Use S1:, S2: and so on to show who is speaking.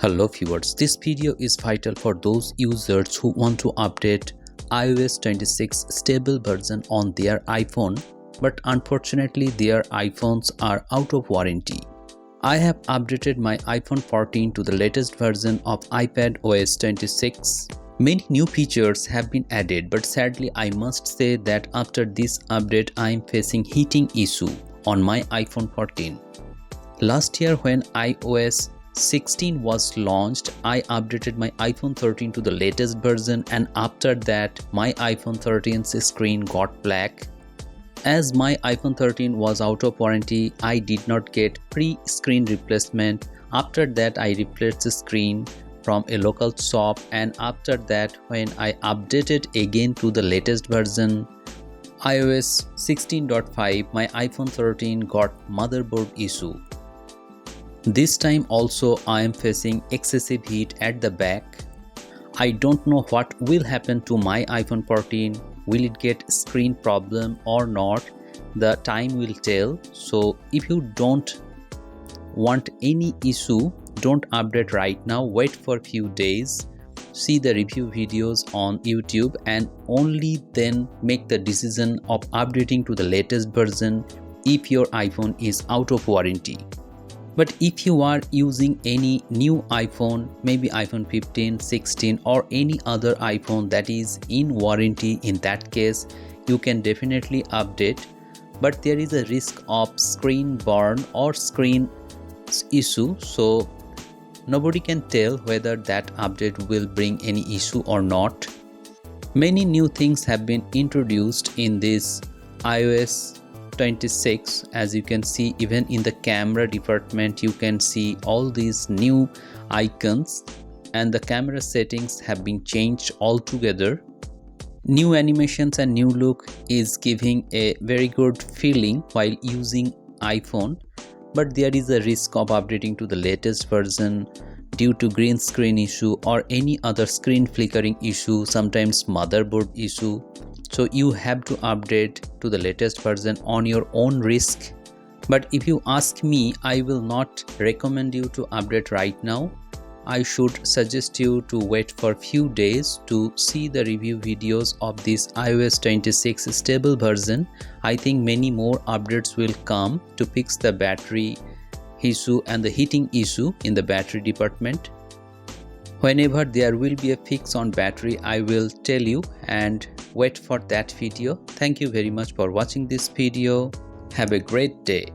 S1: Hello viewers, this video is vital for those users who want to update iOS 26 stable version on their iPhone, but unfortunately their iPhones are out of warranty. I have updated my iPhone 14 to the latest version of iPadOS 26. Many new features have been added, but sadly I must say that after this update I am facing heating issue on my iPhone 14. Last year when iOS 16 was launched, I updated my iPhone 13 to the latest version, and after that my iPhone 13's screen got black. As my iPhone 13 was out of warranty, I did not get free screen replacement. After that I replaced the screen from a local shop, and after that when I updated again to the latest version iOS 16.5, my iPhone 13 got motherboard issue. This time also I am facing excessive heat at the back. I don't know what will happen to my iPhone 14. Will it get screen problem or not? The time will tell. So if you don't want any issue, don't update right now. Wait for a few days. See the review videos on YouTube and only then make the decision of updating to the latest version if your iPhone is out of warranty. But if you are using any new iPhone, maybe iPhone 15, 16 or any other iPhone that is in warranty, in that case you can definitely update. But there is a risk of screen burn or screen issue, so nobody can tell whether that update will bring any issue or not. Many new things have been introduced in this iOS 26. As you can see, even in the camera department you can see all these new icons, and the camera settings have been changed altogether. New animations and new look is giving a very good feeling while using iPhone, but there is a risk of updating to the latest version due to green screen issue or any other screen flickering issue, sometimes motherboard issue. So you have to update to the latest version on your own risk. But if you ask me, I will not recommend you to update right now. I should suggest you to wait for few days to see the review videos of this iOS 26 stable version. I think many more updates will come to fix the battery issue and the heating issue in the battery department. Whenever there will be a fix on battery, I will tell you, and wait for that video. Thank you very much for watching this video. Have a great day.